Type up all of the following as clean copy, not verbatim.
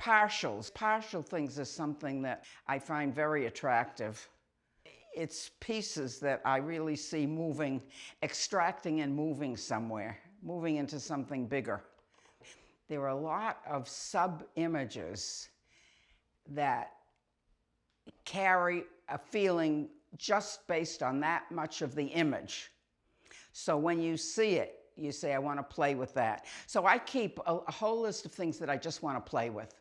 Partial things is something that I find very attractive. It's pieces that I really see moving, extracting and moving somewhere, moving into something bigger. There are a lot of sub-images that carry a feeling just based on that much of the image. So when you see it, you say, I want to play with that. So I keep a whole list of things that I just want to play with.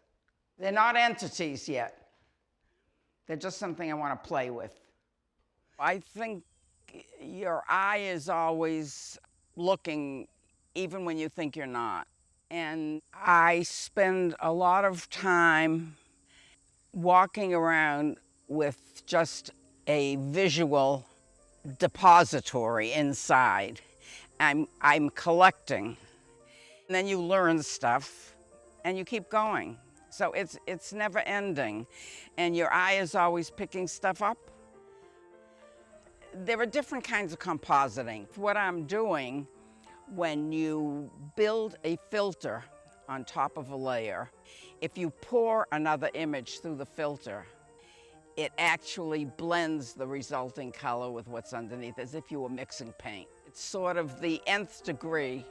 They're not entities yet. They're just something I want to play with. I think your eye is always looking, even when you think you're not. And I spend a lot of time walking around with just a visual depository inside. I'm collecting. And then you learn stuff and you keep going. So it's never ending. And your eye is always picking stuff up. There are different kinds of compositing. What I'm doing, when you build a filter on top of a layer, if you pour another image through the filter, it actually blends the resulting color with what's underneath, as if you were mixing paint. It's sort of the nth degree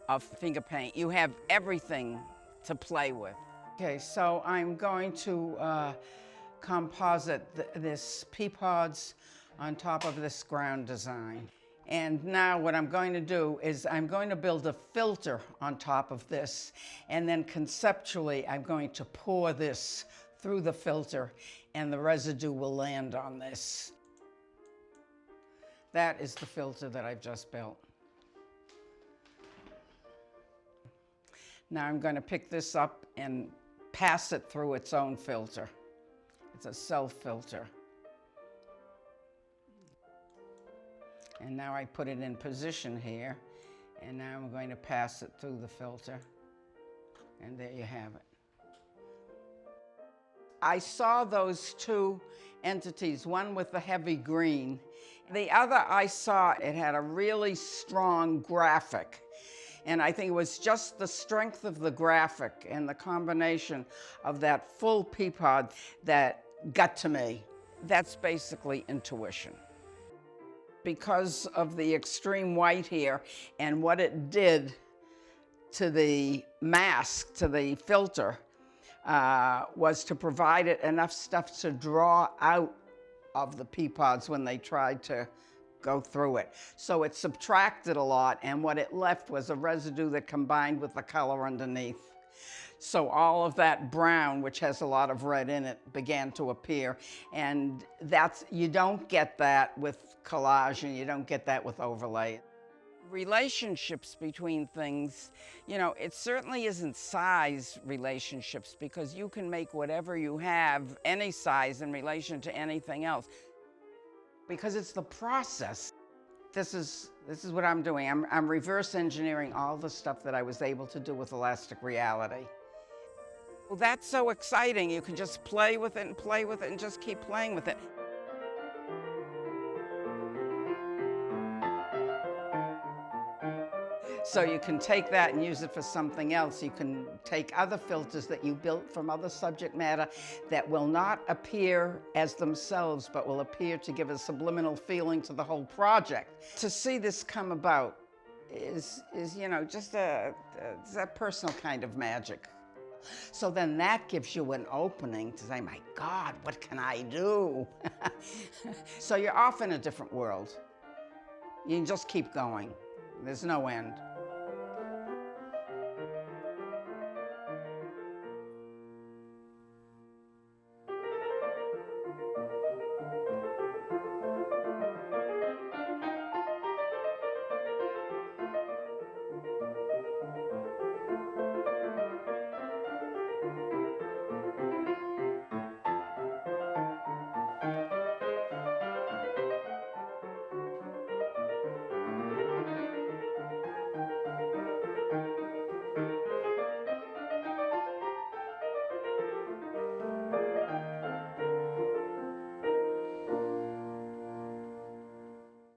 of finger paint. You have everything to play with. Okay, so I'm going to composite this pea pods on top of this ground design. And now what I'm going to do is I'm going to build a filter on top of this, and then conceptually I'm going to pour this through the filter and the residue will land on this. That is the filter that I've just built. Now I'm going to pick this up and pass it through its own filter. It's a self-filter. And now I put it in position here, and now I'm going to pass it through the filter, and there you have it. I saw those two entities, one with the heavy green. The other I saw, it had a really strong graphic. And I think it was just the strength of the graphic and the combination of that full pea pod that got to me. That's basically intuition. Because of the extreme white here and what it did to the mask, to the filter, was to provide it enough stuff to draw out of the pea pods when they tried to go through it. So it subtracted a lot, and what it left was a residue that combined with the color underneath. So all of that brown, which has a lot of red in it, began to appear. And you don't get that with collage, and you don't get that with overlay. Relationships between things, you know, it certainly isn't size relationships, because you can make whatever you have any size in relation to anything else. Because it's the process. This is what I'm doing. I'm reverse engineering all the stuff that I was able to do with elastic reality. Well, that's so exciting. You can just play with it and just keep playing with it. So you can take that and use it for something else. You can take other filters that you built from other subject matter that will not appear as themselves, but will appear to give a subliminal feeling to the whole project. To see this come about is you know, just a personal kind of magic. So then that gives you an opening to say, my God, what can I do? So you're off in a different world. You can just keep going. There's no end.